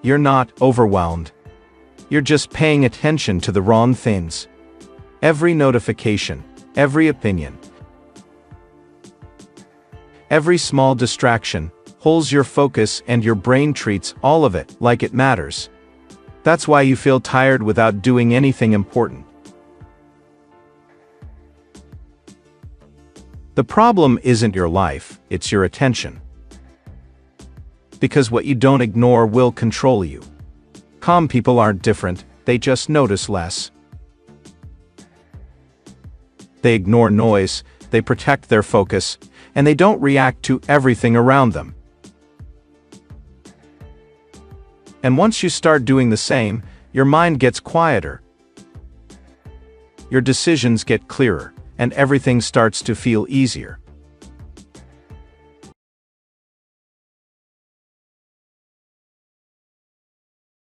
You're not overwhelmed. You're just paying attention to the wrong things. Every notification, every opinion, every small distraction pulls your focus, and your brain treats all of it like it matters. That's why you feel tired without doing anything important. The problem isn't your life, it's your attention. Because what you don't ignore will control you. Calm people aren't different, they just notice less. They ignore noise, they protect their focus, and they don't react to everything around them. And once you start doing the same, your mind gets quieter. Your decisions get clearer, and everything starts to feel easier.